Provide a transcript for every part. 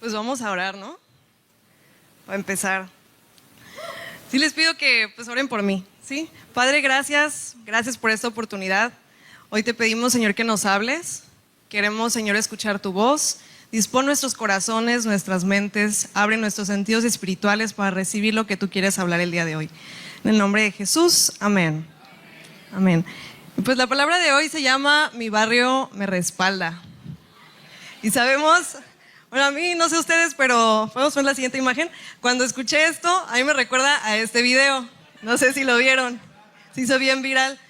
pues vamos a orar, ¿no? Para empezar. Sí les pido que pues oren por mí, ¿sí? Padre, gracias por esta oportunidad. Hoy te pedimos, Señor, que nos hables. Queremos, Señor, escuchar tu voz. Dispón nuestros corazones, nuestras mentes, abre nuestros sentidos espirituales para recibir lo que tú quieres hablar el día de hoy. En el nombre de Jesús, amén. Amén. Pues la palabra de hoy se llama Mi barrio me respalda. Y sabemos, bueno, a mí no sé ustedes, pero podemos ver la siguiente imagen. Cuando escuché esto, a mí me recuerda a este video. No sé si lo vieron. Se hizo bien viral.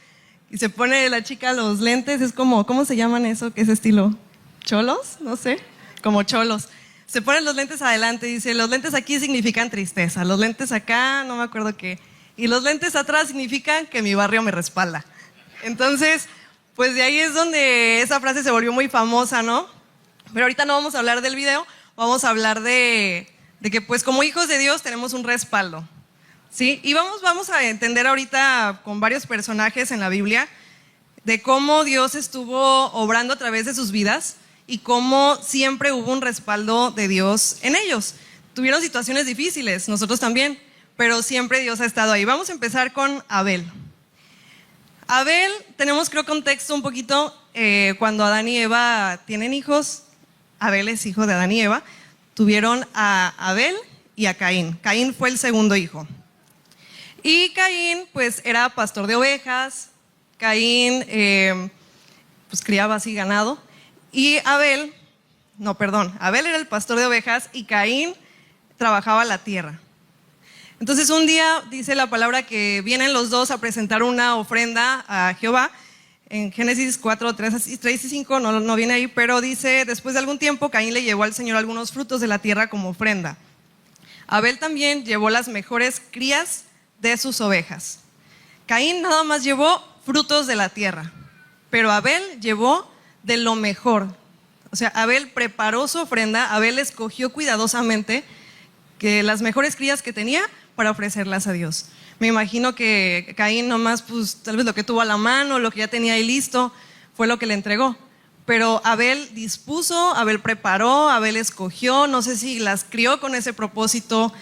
Y se pone la chica los lentes, es como, ¿cómo se llaman eso? ¿Qué es estilo? ¿Cholos? No sé. Como cholos. Se ponen los lentes adelante, dice, los lentes aquí significan tristeza, los lentes acá, no me acuerdo qué. Y los lentes atrás significan que mi barrio me respalda. Entonces, pues de ahí es donde esa frase se volvió muy famosa, ¿no? Pero ahorita no vamos a hablar del video, vamos a hablar de que pues como hijos de Dios tenemos un respaldo, ¿sí? Y vamos a entender ahorita con varios personajes en la Biblia de cómo Dios estuvo obrando a través de sus vidas y cómo siempre hubo un respaldo de Dios en ellos. Tuvieron situaciones difíciles, nosotros también, pero siempre Dios ha estado ahí. Vamos a empezar con Abel. Abel, tenemos creo contexto un poquito, cuando Adán y Eva tienen hijos, Abel es hijo de Adán y Eva, tuvieron a Abel y a Caín. Caín fue el segundo hijo. Y Caín pues era pastor de ovejas, Caín pues criaba así ganado. Y Abel era el pastor de ovejas y Caín trabajaba la tierra. Entonces un día dice la palabra que vienen los dos a presentar una ofrenda a Jehová. En Génesis 4, 3 y 5 no viene ahí, pero dice, después de algún tiempo Caín le llevó al Señor algunos frutos de la tierra como ofrenda. Abel también llevó las mejores crías de sus ovejas. Caín nada más llevó frutos de la tierra, pero Abel llevó de lo mejor. O sea, Abel preparó su ofrenda, Abel escogió cuidadosamente que las mejores crías que tenía para ofrecerlas a Dios. Me imagino que Caín nomás, pues tal vez lo que tuvo a la mano, lo que ya tenía ahí listo, fue lo que le entregó. Pero Abel dispuso, Abel preparó, Abel escogió, no sé si las crió con ese propósito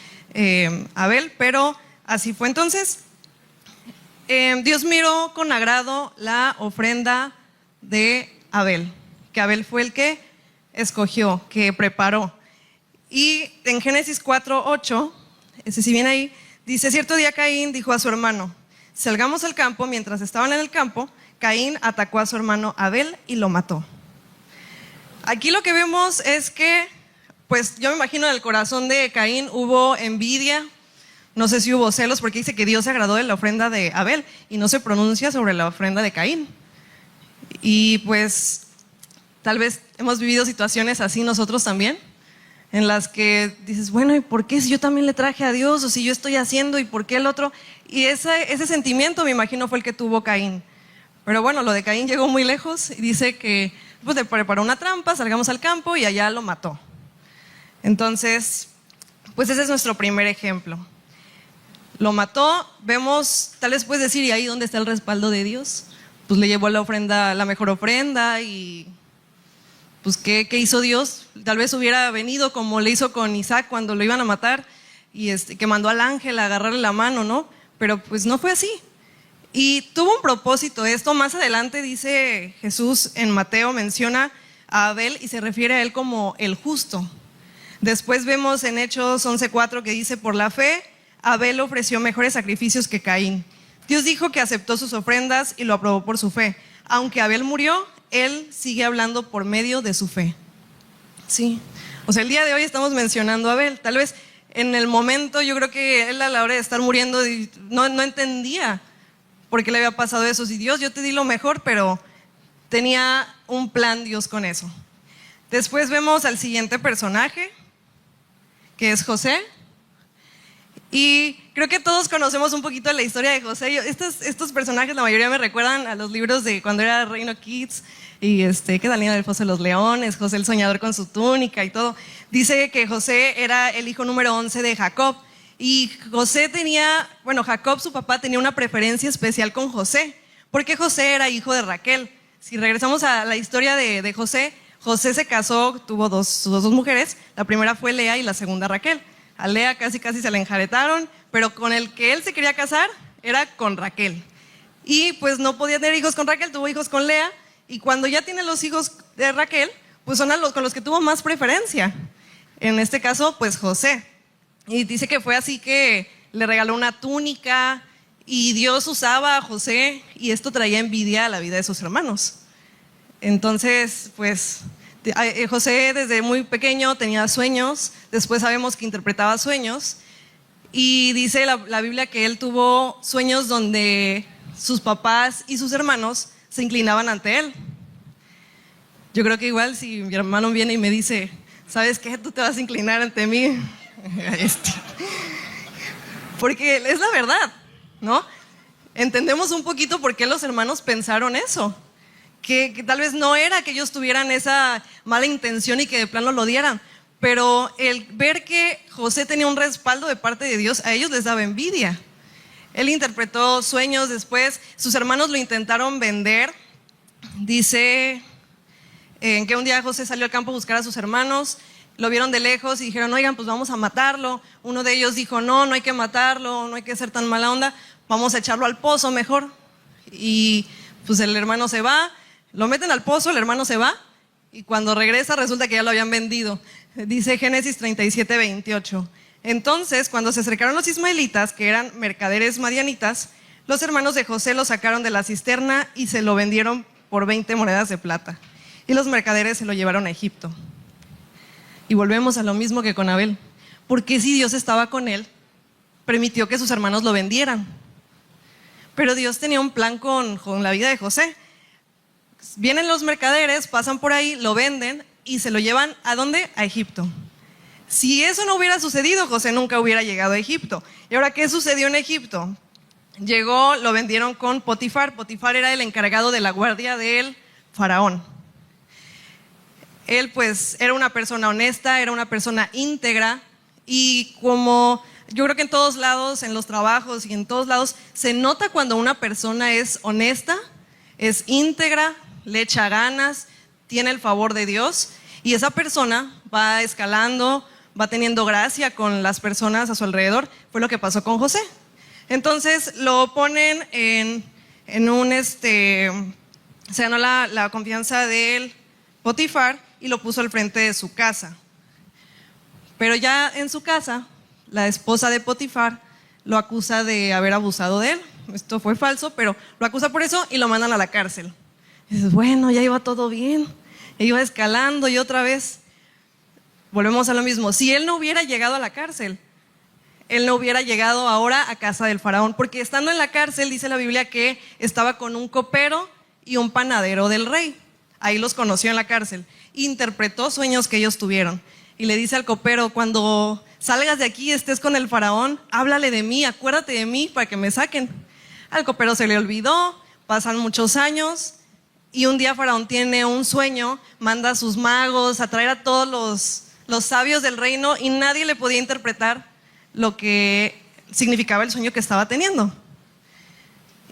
Abel, pero así fue. Entonces, Dios miró con agrado la ofrenda de Abel, que Abel fue el que escogió, que preparó. Y en Génesis 4:8, si viene ahí, dice, cierto día Caín dijo a su hermano, salgamos al campo. Mientras estaban en el campo, Caín atacó a su hermano Abel y lo mató. Aquí lo que vemos es que, pues yo me imagino en el corazón de Caín hubo envidia, no sé si hubo celos, porque dice que Dios se agradó de la ofrenda de Abel y no se pronuncia sobre la ofrenda de Caín. Y pues tal vez hemos vivido situaciones así nosotros también, en las que dices, bueno, ¿y por qué si yo también le traje a Dios? O si yo estoy haciendo, ¿y por qué el otro? Y ese sentimiento me imagino fue el que tuvo Caín. Pero bueno, lo de Caín llegó muy lejos y dice que pues, le preparó una trampa, salgamos al campo y allá lo mató. Entonces, pues ese es nuestro primer ejemplo. Lo mató, vemos, tal vez puedes decir, ¿y ahí dónde está el respaldo de Dios? Pues le llevó la ofrenda, la mejor ofrenda y pues ¿qué hizo Dios? Tal vez hubiera venido como le hizo con Isaac cuando lo iban a matar y que mandó al ángel a agarrarle la mano, ¿no? Pero pues no fue así. Y tuvo un propósito esto. Más adelante dice Jesús en Mateo, menciona a Abel y se refiere a él como el justo. Después vemos en Hechos 11:4 que dice, por la fe, Abel ofreció mejores sacrificios que Caín. Dios dijo que aceptó sus ofrendas y lo aprobó por su fe. Aunque Abel murió, él sigue hablando por medio de su fe. Sí. O sea, el día de hoy estamos mencionando a Abel. Tal vez en el momento yo creo que él a la hora de estar muriendo no entendía por qué le había pasado eso. Si Dios, yo te di lo mejor, pero tenía un plan Dios con eso. Después vemos al siguiente personaje, que es José. Y creo que todos conocemos un poquito de la historia de José. Estos personajes, la mayoría me recuerdan a los libros de cuando era Reino Kids y que Daniel del Foso de los Leones, José el Soñador con su túnica y todo. Dice que José era el hijo número 11 de Jacob y Jacob, su papá, tenía una preferencia especial con José porque José era hijo de Raquel. Si regresamos a la historia de José, José se casó, tuvo sus dos mujeres, la primera fue Lea y la segunda Raquel. A Lea casi se la enjaretaron, pero con el que él se quería casar era con Raquel. Y pues no podía tener hijos con Raquel, tuvo hijos con Lea, y cuando ya tiene los hijos de Raquel, pues son con los que tuvo más preferencia. En este caso, pues José. Y dice que fue así que le regaló una túnica, y Dios usaba a José, y esto traía envidia a la vida de sus hermanos. Entonces, pues José desde muy pequeño tenía sueños, después sabemos que interpretaba sueños, y dice la Biblia que él tuvo sueños donde sus papás y sus hermanos se inclinaban ante él. Yo creo que igual si mi hermano viene y me dice, ¿sabes qué? Tú te vas a inclinar ante mí. Porque es la verdad, ¿no? Entendemos un poquito por qué los hermanos pensaron eso. Que tal vez no era que ellos tuvieran esa mala intención y que de plano lo dieran, pero el ver que José tenía un respaldo de parte de Dios, a ellos les daba envidia. Él interpretó sueños después, sus hermanos lo intentaron vender. Dice que un día José salió al campo a buscar a sus hermanos, lo vieron de lejos y dijeron, oigan, pues vamos a matarlo. Uno de ellos dijo, no hay que matarlo, no hay que ser tan mala onda, vamos a echarlo al pozo mejor. Y pues el hermano se va, lo meten al pozo, el hermano se va, y cuando regresa resulta que ya lo habían vendido. Dice Génesis 37:28. Entonces, cuando se acercaron los ismaelitas, que eran mercaderes madianitas, los hermanos de José lo sacaron de la cisterna y se lo vendieron por 20 monedas de plata. Y los mercaderes se lo llevaron a Egipto. Y volvemos a lo mismo que con Abel. Porque si Dios estaba con él, permitió que sus hermanos lo vendieran. Pero Dios tenía un plan con la vida de José. Vienen los mercaderes, pasan por ahí, lo venden y se lo llevan ¿a dónde? A Egipto. Si eso no hubiera sucedido, José nunca hubiera llegado a Egipto. ¿Y ahora qué sucedió en Egipto? Llegó, lo vendieron con Potifar. Potifar era el encargado de la guardia del faraón. Él pues era una persona honesta, era una persona íntegra, y como yo creo que en todos lados, en los trabajos y en todos lados, se nota cuando una persona es honesta, es íntegra, le echa ganas, tiene el favor de Dios, y esa persona va escalando, va teniendo gracia con las personas a su alrededor. Fue lo que pasó con José. Entonces lo ponen en un, se ganó la confianza del Potifar y lo puso al frente de su casa. Pero ya en su casa, la esposa de Potifar lo acusa de haber abusado de él. Esto fue falso, pero lo acusa por eso y lo mandan a la cárcel. Y dices, bueno, ya iba todo bien, iba escalando, y otra vez volvemos a lo mismo. Si él no hubiera llegado a la cárcel, él no hubiera llegado ahora a casa del faraón, porque estando en la cárcel dice la Biblia que estaba con un copero y un panadero del rey. Ahí los conoció en la cárcel. Interpretó sueños que ellos tuvieron y le dice al copero, cuando salgas de aquí, estés con el faraón, háblale de mí, acuérdate de mí para que me saquen. Al copero se le olvidó, pasan muchos años y un día faraón tiene un sueño, manda a sus magos a traer a todos los sabios del reino, y nadie le podía interpretar lo que significaba el sueño que estaba teniendo.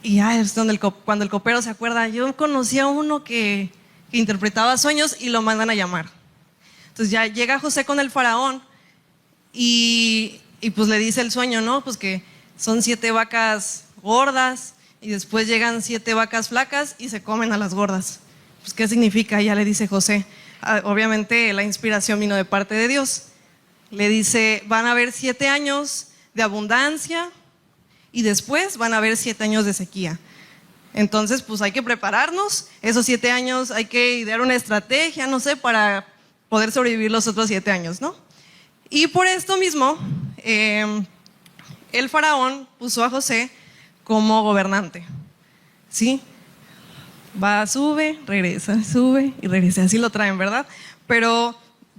Y ya es donde cuando el copero se acuerda, yo conocí a uno que interpretaba sueños, y lo mandan a llamar. Entonces ya llega José con el faraón y pues le dice el sueño, ¿no? Pues que son 7 vacas gordas y después llegan 7 vacas flacas y se comen a las gordas. Pues ¿qué significa? Ya le dice José. Obviamente la inspiración vino de parte de Dios. Le dice, van a haber 7 años de abundancia y después van a haber 7 años de sequía. Entonces, pues hay que prepararnos, esos 7 años hay que idear una estrategia, no sé, para poder sobrevivir los otros 7 años, ¿no? Y por esto mismo, el faraón puso a José como gobernante, ¿sí? Va, sube y regresa, así lo traen, ¿verdad? Pero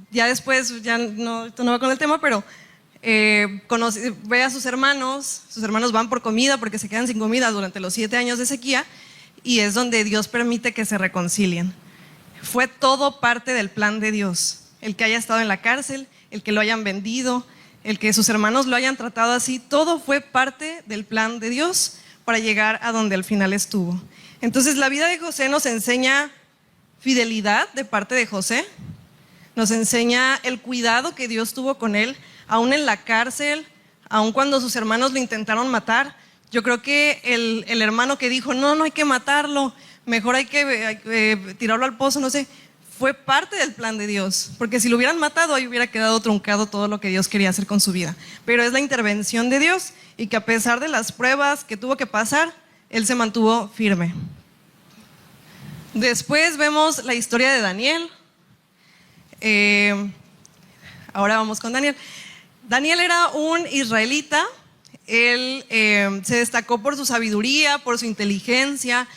ya después, ya no, esto no va con el tema, pero ve a sus hermanos van por comida porque se quedan sin comida durante los 7 años de sequía, y es donde Dios permite que se reconcilien. Fue todo parte del plan de Dios, el que haya estado en la cárcel, el que lo hayan vendido, el que sus hermanos lo hayan tratado así, todo fue parte del plan de Dios para llegar a donde al final estuvo. Entonces la vida de José nos enseña fidelidad de parte de José, nos enseña el cuidado que Dios tuvo con él, aún en la cárcel, aún cuando sus hermanos lo intentaron matar. Yo creo que el hermano que dijo, no hay que matarlo, mejor hay que tirarlo al pozo, no sé, fue parte del plan de Dios, porque si lo hubieran matado, ahí hubiera quedado truncado todo lo que Dios quería hacer con su vida. Pero es la intervención de Dios, y que a pesar de las pruebas que tuvo que pasar, él se mantuvo firme. Después vemos la historia de Daniel. Ahora vamos con Daniel. Daniel era un israelita. Él se destacó por su sabiduría, por su inteligencia.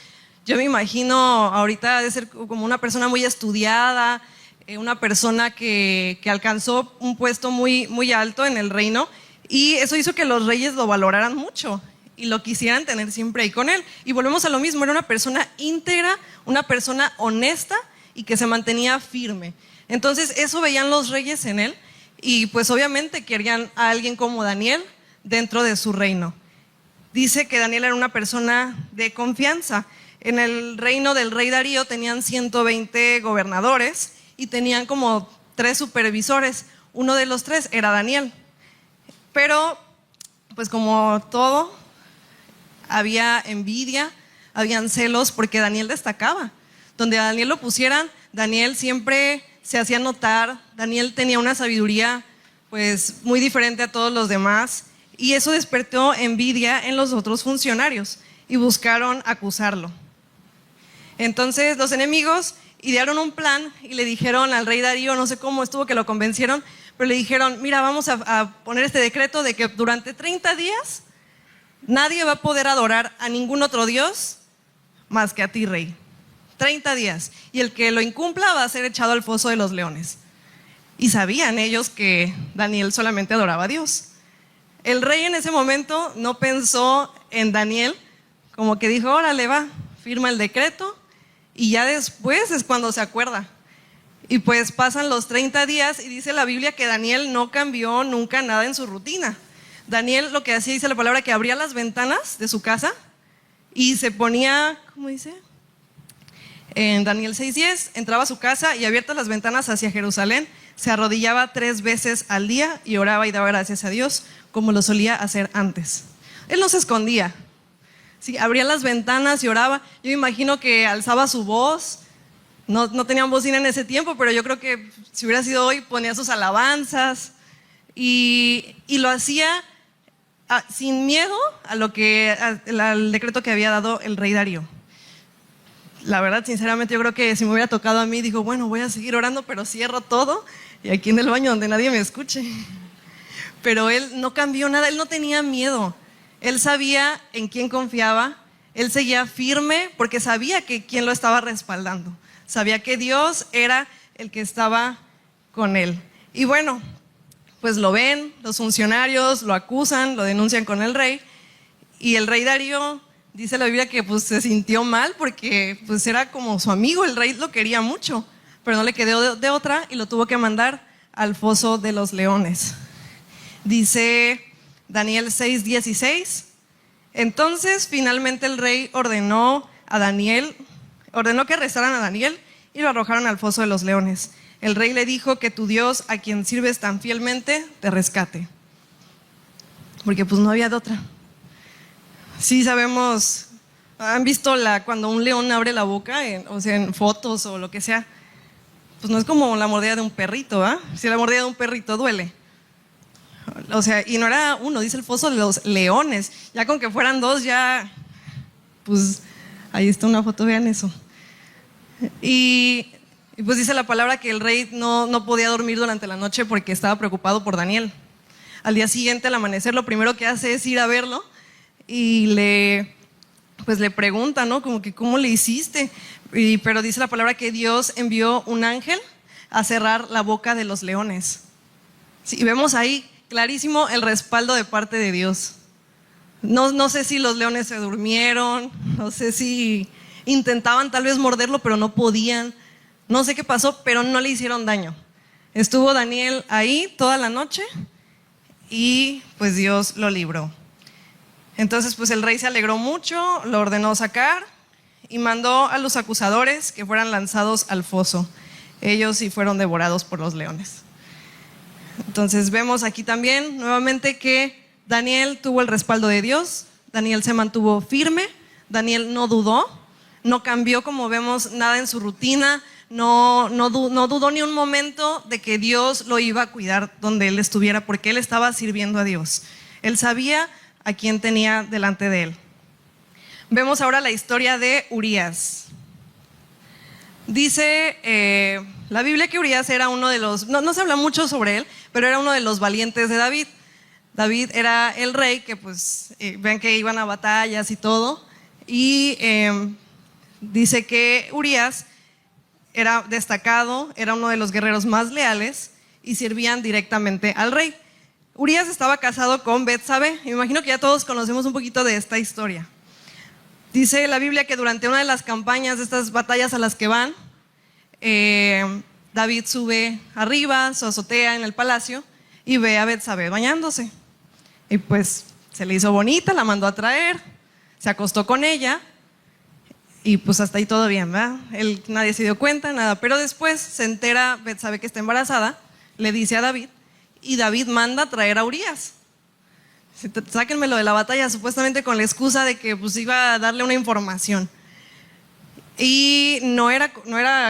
Yo me imagino ahorita de ser como una persona muy estudiada, una persona que alcanzó un puesto muy alto en el reino, y eso hizo que los reyes lo valoraran mucho y lo quisieran tener siempre ahí con él. Y volvemos a lo mismo, era una persona íntegra, una persona honesta y que se mantenía firme. Entonces eso veían los reyes en él, y pues obviamente querían a alguien como Daniel dentro de su reino. Dice que Daniel era una persona de confianza. En el reino del rey Darío tenían 120 gobernadores y tenían como 3 supervisores. Uno de los 3 era Daniel. Pero pues como todo, había envidia, habían celos, porque Daniel destacaba. Donde a Daniel lo pusieran, Daniel siempre se hacía notar. Daniel tenía una sabiduría pues muy diferente a todos los demás, y eso despertó envidia en los otros funcionarios y buscaron acusarlo. Entonces los enemigos idearon un plan y le dijeron al rey Darío, no sé cómo estuvo que lo convencieron, pero le dijeron, mira, vamos a poner este decreto de que durante 30 días nadie va a poder adorar a ningún otro dios más que a ti, rey. 30 días. Y el que lo incumpla va a ser echado al foso de los leones. Y sabían ellos que Daniel solamente adoraba a Dios. El rey en ese momento no pensó en Daniel, como que dijo, órale, va, firma el decreto, y ya después es cuando se acuerda. Y pues pasan los 30 días y dice la Biblia que Daniel no cambió nunca nada en su rutina. Daniel lo que hacía, dice la palabra, que abría las ventanas de su casa y se ponía, ¿cómo dice? En Daniel 6:10, entraba a su casa y abiertas las ventanas hacia Jerusalén, se arrodillaba 3 veces al día y oraba y daba gracias a Dios, como lo solía hacer antes. Él no se escondía. Sí, abría las ventanas y oraba. Yo me imagino que alzaba su voz. No tenían bocina en ese tiempo, pero yo creo que si hubiera sido hoy, ponía sus alabanzas y lo hacía sin miedo al decreto que había dado el rey Darío. La verdad, sinceramente, yo creo que si me hubiera tocado a mí, digo, bueno, voy a seguir orando, pero cierro todo y aquí en el baño donde nadie me escuche. Pero él no cambió nada, él no tenía miedo. Él sabía en quién confiaba, él seguía firme porque sabía que quién lo estaba respaldando. Sabía que Dios era el que estaba con él. Y bueno, pues lo ven, los funcionarios lo acusan, lo denuncian con el rey. Y el rey Darío, dice la Biblia que pues se sintió mal porque pues era como su amigo, el rey lo quería mucho, pero no le quedó de otra y lo tuvo que mandar al foso de los leones. Dice Daniel 6:16, entonces finalmente el rey ordenó que arrestaran a Daniel y lo arrojaron al foso de los leones. El rey le dijo que tu Dios, a quien sirves tan fielmente, te rescate. Porque pues no había de otra. Sí sabemos, han visto cuando un león abre la boca, o sea, en fotos o lo que sea, pues no es como la mordida de un perrito, ¿ah? Si la mordida de un perrito duele. O sea, y no era uno, dice el foso de los leones. Ya con que fueran 2, ya, pues ahí está una foto, vean eso. Y pues dice la palabra que el rey no podía dormir durante la noche porque estaba preocupado por Daniel. Al día siguiente, al amanecer, lo primero que hace es ir a verlo y le pregunta, ¿no? Como que, ¿cómo le hiciste? Pero dice la palabra que Dios envió un ángel a cerrar la boca de los leones. Sí, vemos ahí clarísimo el respaldo de parte de Dios. No sé si los leones se durmieron, no sé si intentaban tal vez morderlo, pero no podían. No sé qué pasó, pero no le hicieron daño. Estuvo Daniel ahí toda la noche y pues Dios lo libró. Entonces pues el rey se alegró mucho, lo ordenó sacar y mandó a los acusadores que fueran lanzados al foso. Ellos sí fueron devorados por los leones. Entonces vemos aquí también nuevamente que Daniel tuvo el respaldo de Dios, Daniel se mantuvo firme, Daniel no dudó, no cambió, como vemos, nada en su rutina, no dudó ni un momento de que Dios lo iba a cuidar donde él estuviera, porque él estaba sirviendo a Dios. Él sabía a quién tenía delante de él. Vemos ahora la historia de Urías. Dice la Biblia que Urías era uno de los, no se habla mucho sobre él, pero era uno de los valientes de David. David era el rey que pues ven que iban a batallas y todo, y dice que Urías era destacado, era uno de los guerreros más leales y servían directamente al rey. Urías estaba casado con Betsabé. Me imagino que ya todos conocemos un poquito de esta historia. Dice la Biblia que durante una de las campañas de estas batallas a las que van, David sube arriba, su azotea en el palacio, y ve a Betsabé bañándose. Y pues se le hizo bonita, la mandó a traer, se acostó con ella, y pues hasta ahí todo bien, ¿verdad? Nadie se dio cuenta, nada. Pero después se entera Betsabé que está embarazada, le dice a David, y David manda a traer a Urías. Sáquenmelo de la batalla, supuestamente con la excusa de que pues iba a darle una información. Y no era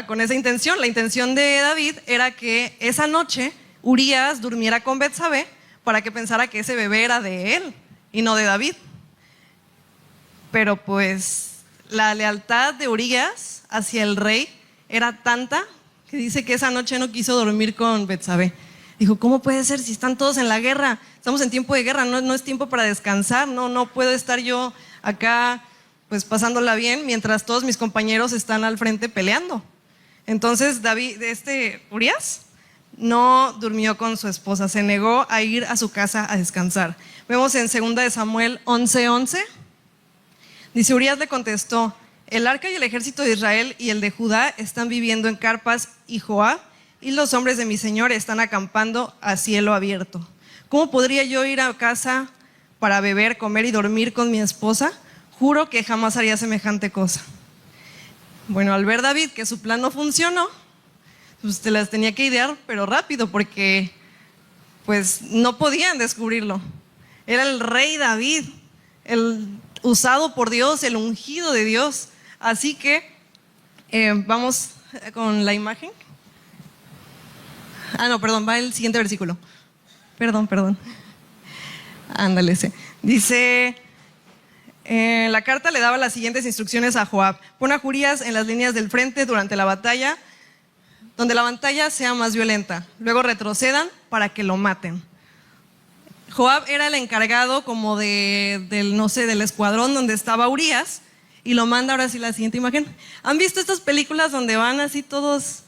con esa intención. La intención de David era que esa noche Urías durmiera con Betsabé para que pensara que ese bebé era de él y no de David. Pero pues la lealtad de Urías hacia el rey era tanta que dice que esa noche no quiso dormir con Betsabé. Dijo, ¿cómo puede ser si están todos en la guerra? Estamos en tiempo de guerra, no es tiempo para descansar, no puedo estar yo acá pues pasándola bien mientras todos mis compañeros están al frente peleando. Entonces Urías no durmió con su esposa, se negó a ir a su casa a descansar. Vemos en 2 de Samuel 11:11, dice, Urías le contestó, el arca y el ejército de Israel y el de Judá están viviendo en carpas y Joab, y los hombres de mi señor están acampando a cielo abierto. ¿Cómo podría yo ir a casa para beber, comer y dormir con mi esposa? Juro que jamás haría semejante cosa. Bueno, al ver David que su plan no funcionó, pues te las tenía que idear, pero rápido, porque pues no podían descubrirlo. Era el rey David, el usado por Dios, el ungido de Dios. Así que vamos con la imagen. No, perdón, va el siguiente versículo. Perdón. Ándale, ese. Dice, la carta le daba las siguientes instrucciones a Joab. Pon a Urías en las líneas del frente durante la batalla, donde la batalla sea más violenta. Luego retrocedan para que lo maten. Joab era el encargado como del escuadrón donde estaba Urías, y lo manda, ahora sí la siguiente imagen. ¿Han visto estas películas donde van así todos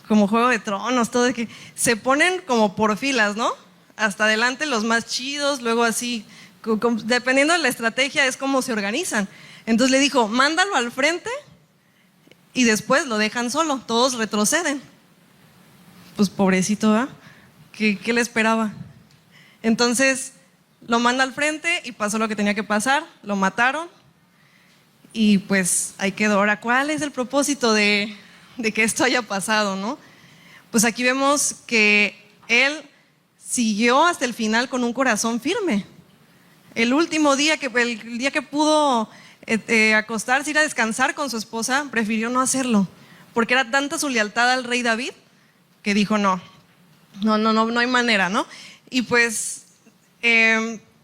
como Juego de Tronos, todo de que se ponen como por filas, ¿no? Hasta adelante los más chidos, luego así, dependiendo de la estrategia es como se organizan. Entonces le dijo, mándalo al frente y después lo dejan solo, todos retroceden. Pues pobrecito, ¿verdad? ¿Qué le esperaba? Entonces lo manda al frente y pasó lo que tenía que pasar, lo mataron y pues ahí quedó. Ahora, ¿cuál es el propósito de que esto haya pasado, no? Pues aquí vemos que él siguió hasta el final con un corazón firme. El último día, el día que pudo acostarse, ir a descansar con su esposa, prefirió no hacerlo, porque era tanta su lealtad al rey David que dijo no hay manera, ¿no? Y pues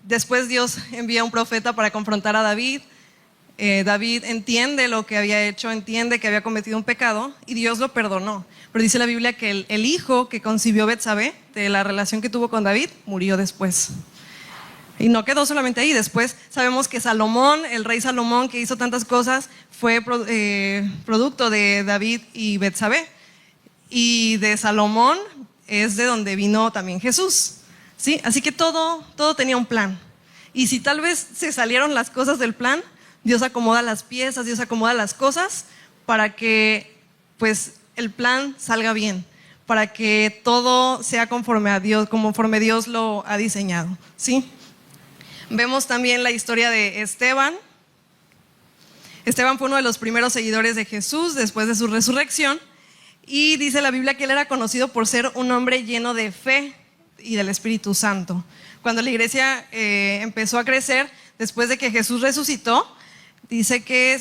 después Dios envía un profeta para confrontar a David. David entiende lo que había hecho, entiende que había cometido un pecado y Dios lo perdonó. Pero dice la Biblia que el hijo que concibió Betsabé, de la relación que tuvo con David, murió después. Y no quedó solamente ahí. Después sabemos que Salomón, el rey Salomón, que hizo tantas cosas, fue producto de David y Betsabé. Y de Salomón es de donde vino también Jesús, ¿sí? Así que todo tenía un plan. Y si tal vez se salieron las cosas del plan, Dios acomoda las piezas, Dios acomoda las cosas para que pues el plan salga bien, para que todo sea conforme a Dios, conforme Dios lo ha diseñado, ¿sí? Vemos también la historia de Esteban. Esteban fue uno de los primeros seguidores de Jesús después de su resurrección, y dice la Biblia que él era conocido por ser un hombre lleno de fe y del Espíritu Santo. Cuando la iglesia empezó a crecer, después de que Jesús resucitó, dice que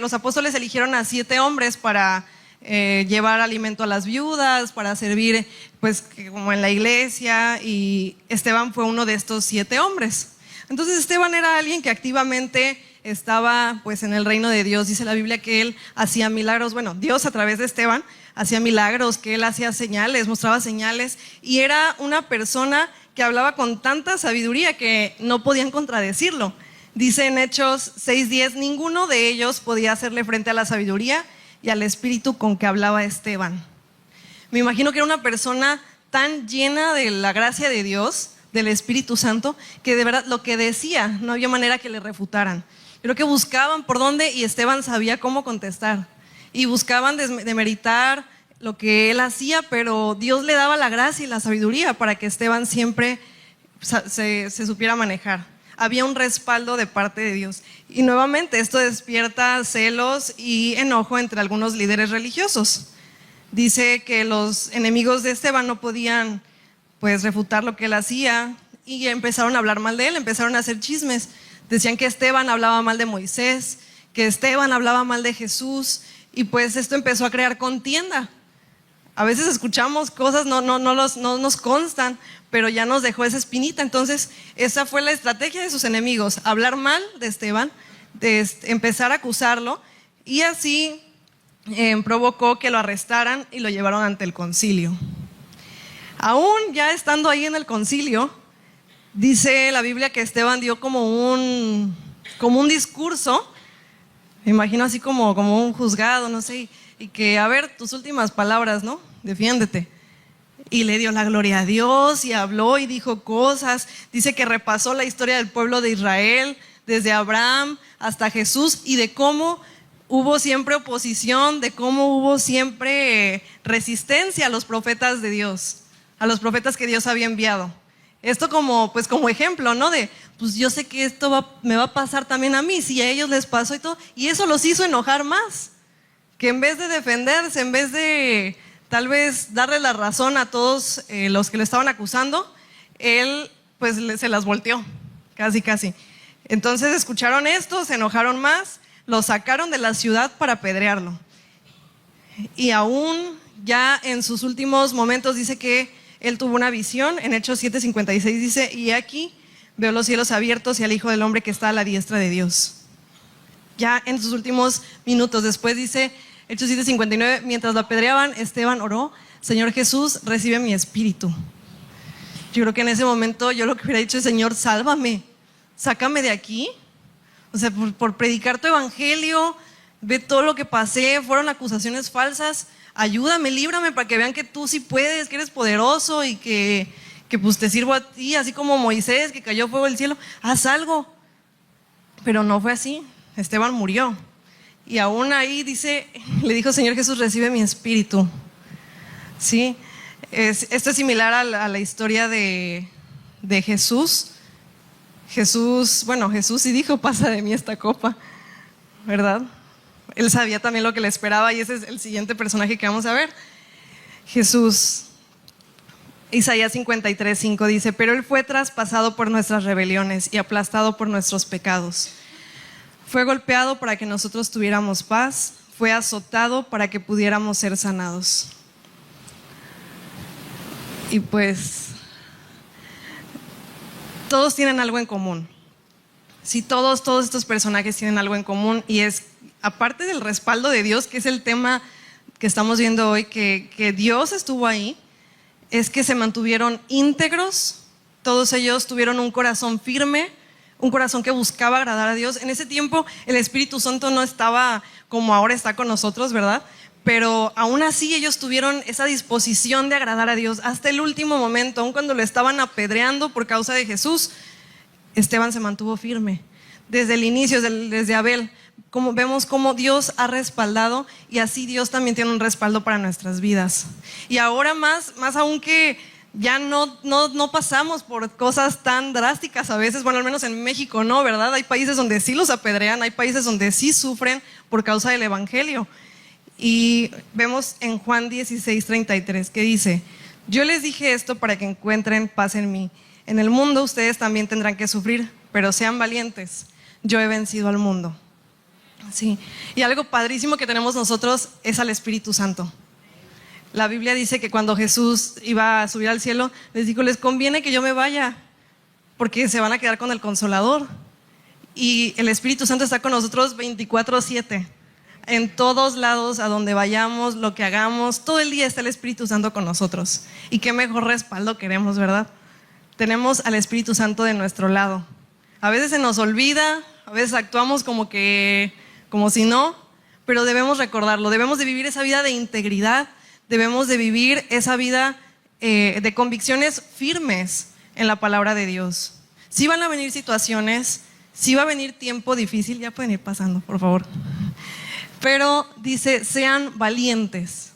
los apóstoles eligieron a 7 hombres para llevar alimento a las viudas, para servir pues como en la iglesia, y Esteban fue uno de estos 7 hombres. Entonces Esteban era alguien que activamente estaba pues en el reino de Dios. Dice la Biblia que él hacía milagros, bueno, Dios a través de Esteban hacía milagros, que él hacía señales, mostraba señales, y era una persona que hablaba con tanta sabiduría que no podían contradecirlo. Dice en Hechos 6:10, ninguno de ellos podía hacerle frente a la sabiduría y al espíritu con que hablaba Esteban. Me imagino que era una persona tan llena de la gracia de Dios, del Espíritu Santo, que de verdad lo que decía no había manera que le refutaran. Creo que buscaban por dónde, y Esteban sabía cómo contestar, y buscaban demeritar lo que él hacía, pero Dios le daba la gracia y la sabiduría para que Esteban siempre se supiera manejar. Había un respaldo de parte de Dios. Y nuevamente esto despierta celos y enojo entre algunos líderes religiosos. Dice que los enemigos de Esteban no podían pues refutar lo que él hacía, y empezaron a hablar mal de él, empezaron a hacer chismes. Decían que Esteban hablaba mal de Moisés, que Esteban hablaba mal de Jesús, y pues esto empezó a crear contienda. A veces escuchamos cosas, no nos constan, pero ya nos dejó esa espinita. Entonces esa fue la estrategia de sus enemigos: hablar mal de Esteban, de empezar a acusarlo, y así provocó que lo arrestaran y lo llevaron ante el concilio. Aún ya estando ahí en el concilio, dice la Biblia que Esteban dio como un discurso, me imagino así como un juzgado, no sé, y que, a ver, tus últimas palabras, ¿no? Defiéndete. Y le dio la gloria a Dios y habló y dijo cosas. Dice que repasó la historia del pueblo de Israel, desde Abraham hasta Jesús, y de cómo hubo siempre oposición, de cómo hubo siempre resistencia a los profetas de Dios, a los profetas que Dios había enviado. Esto como ejemplo, ¿no? De, pues yo sé que esto me va a pasar también a mí, si a ellos les pasó y todo. Y eso los hizo enojar más, que en vez de defenderse, en vez de tal vez darle la razón a todos los que le estaban acusando, él pues se las volteó, casi. Entonces escucharon esto, se enojaron más, lo sacaron de la ciudad para apedrearlo. Y aún ya en sus últimos momentos dice que él tuvo una visión. En Hechos 7:56 dice, y aquí veo los cielos abiertos y al Hijo del Hombre que está a la diestra de Dios. Ya en sus últimos minutos, después dice Hechos 7:59, mientras lo apedreaban, Esteban oró, Señor Jesús, recibe mi espíritu. Yo creo que en ese momento yo lo que hubiera dicho es, Señor, sálvame, sácame de aquí. O sea, por predicar tu evangelio, ve todo lo que pasé, fueron acusaciones falsas, ayúdame, líbrame para que vean que tú sí puedes, que eres poderoso y que pues te sirvo a ti, así como Moisés, que cayó fuego del cielo, haz algo. Pero no fue así, Esteban murió. Y aún ahí dice, le dijo, Señor Jesús, recibe mi espíritu. ¿Sí? Esto es similar a la historia de Jesús. Jesús sí dijo, pasa de mí esta copa, ¿verdad? Él sabía también lo que le esperaba, y ese es el siguiente personaje que vamos a ver. Jesús. Isaías 53:5 dice, pero Él fue traspasado por nuestras rebeliones y aplastado por nuestros pecados. Fue golpeado para que nosotros tuviéramos paz, fue azotado para que pudiéramos ser sanados. Y pues todos tienen algo en común. Sí, todos estos personajes tienen algo en común, y es, aparte del respaldo de Dios, que es el tema que estamos viendo hoy, que Dios estuvo ahí, es que se mantuvieron íntegros. Todos ellos tuvieron un corazón firme, un corazón que buscaba agradar a Dios. En ese tiempo el Espíritu Santo no estaba como ahora está con nosotros, ¿verdad? Pero aún así ellos tuvieron esa disposición de agradar a Dios hasta el último momento. Aun cuando lo estaban apedreando por causa de Jesús, Esteban se mantuvo firme. Desde el inicio, desde Abel, vemos cómo Dios ha respaldado, y así Dios también tiene un respaldo para nuestras vidas. Y ahora más aún que ya no pasamos por cosas tan drásticas a veces, bueno, al menos en México no, ¿verdad? Hay países donde sí los apedrean, hay países donde sí sufren por causa del evangelio. Y vemos en Juan 16:33 que dice: yo les dije esto para que encuentren paz en mí. En el mundo ustedes también tendrán que sufrir, pero sean valientes. Yo he vencido al mundo. Sí. Y algo padrísimo que tenemos nosotros es al Espíritu Santo. La Biblia dice que cuando Jesús iba a subir al cielo, les dijo: les conviene que yo me vaya, porque se van a quedar con el Consolador. Y el Espíritu Santo está con nosotros 24/7. En todos lados, a donde vayamos, lo que hagamos, todo el día está el Espíritu Santo con nosotros. Y qué mejor respaldo queremos, ¿verdad? Tenemos al Espíritu Santo de nuestro lado. A veces se nos olvida, a veces actuamos como si no, pero debemos recordarlo. Debemos de vivir esa vida de integridad, debemos de vivir esa vida de convicciones firmes en la palabra de Dios. Sí van a venir situaciones, sí va a venir tiempo difícil, ya pueden ir pasando, por favor. Pero dice: sean valientes,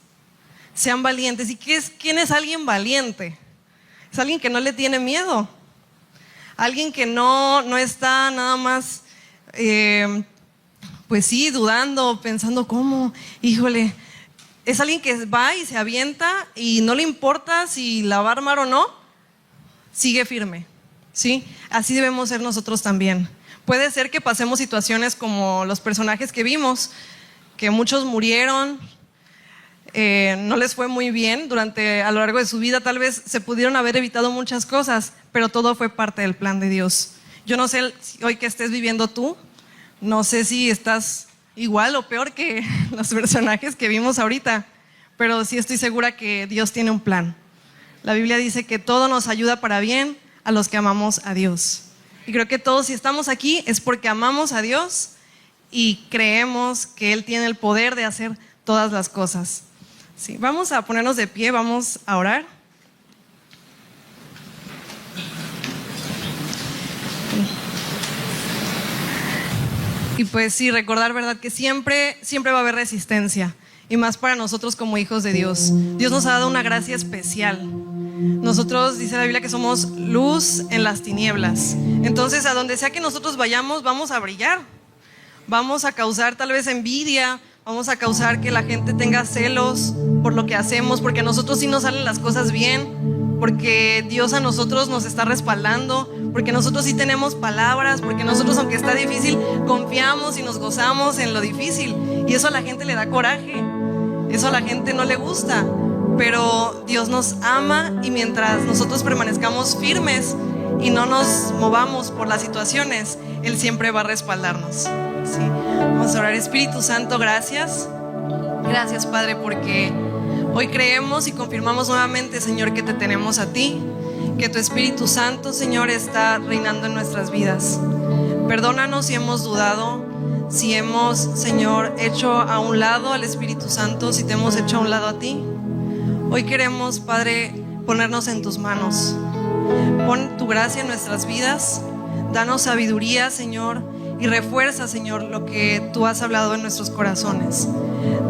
sean valientes. ¿Y quién es alguien valiente? Es alguien que no le tiene miedo, alguien que no está nada más, pues sí, dudando, pensando cómo, híjole. Es alguien que va y se avienta y no le importa si la va a armar o no, sigue firme, ¿sí? Así debemos ser nosotros también. Puede ser que pasemos situaciones como los personajes que vimos, que muchos murieron, no les fue muy bien a lo largo de su vida, tal vez se pudieron haber evitado muchas cosas, pero todo fue parte del plan de Dios. Yo no sé hoy que estés viviendo tú, no sé si estás igual o peor que los personajes que vimos ahorita, pero sí estoy segura que Dios tiene un plan. La Biblia dice que todo nos ayuda para bien a los que amamos a Dios. Y creo que todos, si estamos aquí, es porque amamos a Dios y creemos que Él tiene el poder de hacer todas las cosas. Sí, vamos a ponernos de pie, vamos a orar. Y pues sí, recordar, ¿verdad?, que siempre va a haber resistencia, y más para nosotros como hijos de Dios. Dios nos ha dado una gracia especial. Nosotros, dice la Biblia, que somos luz en las tinieblas. Entonces, a donde sea que nosotros vayamos, vamos a brillar. Vamos a causar tal vez envidia, vamos a causar que la gente tenga celos por lo que hacemos, porque a nosotros sí nos salen las cosas bien, porque Dios a nosotros nos está respaldando, porque nosotros sí tenemos palabras, porque nosotros, aunque está difícil, confiamos y nos gozamos en lo difícil. Y eso a la gente le da coraje, eso a la gente no le gusta, pero Dios nos ama, y mientras nosotros permanezcamos firmes y no nos movamos por las situaciones, Él siempre va a respaldarnos. ¿Sí? Vamos a orar. Espíritu Santo, gracias. Gracias, Padre, porque hoy creemos y confirmamos nuevamente, Señor, que te tenemos a ti, que tu Espíritu Santo, Señor, está reinando en nuestras vidas. Perdónanos si hemos dudado, si hemos, Señor, hecho a un lado al Espíritu Santo, si te hemos hecho a un lado a ti. Hoy queremos, Padre, ponernos en tus manos. Pon tu gracia en nuestras vidas, danos sabiduría, Señor, y refuerza, Señor, lo que tú has hablado en nuestros corazones.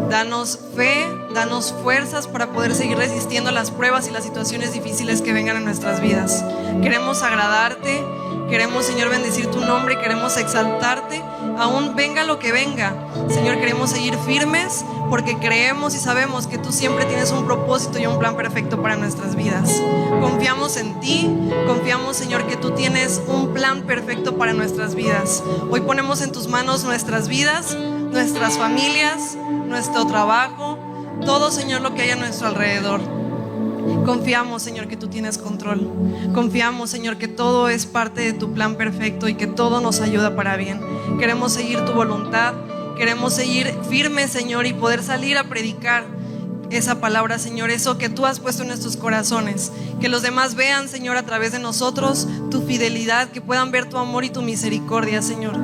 Danos fe, danos fuerzas para poder seguir resistiendo las pruebas y las situaciones difíciles que vengan en nuestras vidas. Queremos agradarte, queremos, Señor, bendecir tu nombre, queremos exaltarte, aún venga lo que venga. Señor, queremos seguir firmes porque creemos y sabemos que tú siempre tienes un propósito y un plan perfecto para nuestras vidas. Confiamos en ti, confiamos, Señor, que tú tienes un plan perfecto para nuestras vidas. Hoy ponemos en tus manos nuestras vidas, nuestras familias, nuestro trabajo, todo, Señor, lo que hay a nuestro alrededor. Confiamos, Señor, que tú tienes control. Confiamos, Señor, que todo es parte de tu plan perfecto y que todo nos ayuda para bien. Queremos seguir tu voluntad, queremos seguir firmes, Señor, y poder salir a predicar esa palabra, Señor, eso que tú has puesto en nuestros corazones. Que los demás vean, Señor, a través de nosotros tu fidelidad, que puedan ver tu amor y tu misericordia, Señor.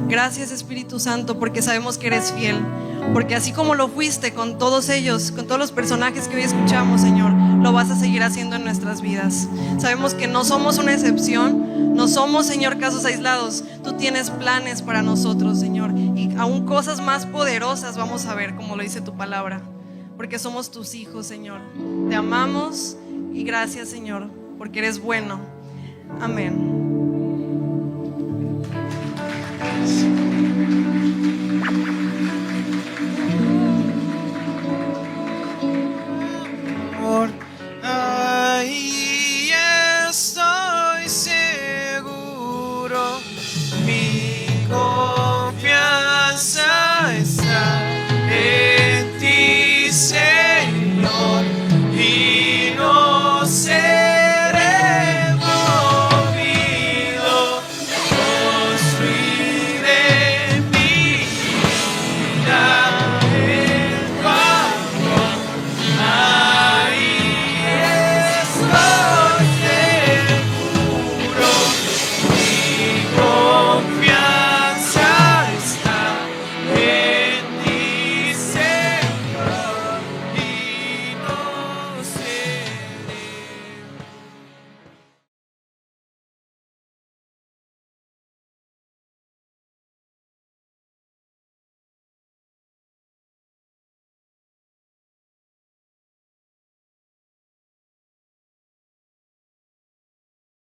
Gracias, Espíritu Santo, porque sabemos que eres fiel, porque así como lo fuiste con todos ellos, con todos los personajes que hoy escuchamos, Señor, lo vas a seguir haciendo en nuestras vidas. Sabemos que no somos una excepción, no somos, Señor, casos aislados. Tú tienes planes para nosotros, Señor, y aún cosas más poderosas vamos a ver, como lo dice tu palabra, porque somos tus hijos, Señor. Te amamos y gracias, Señor, porque eres bueno. Amén.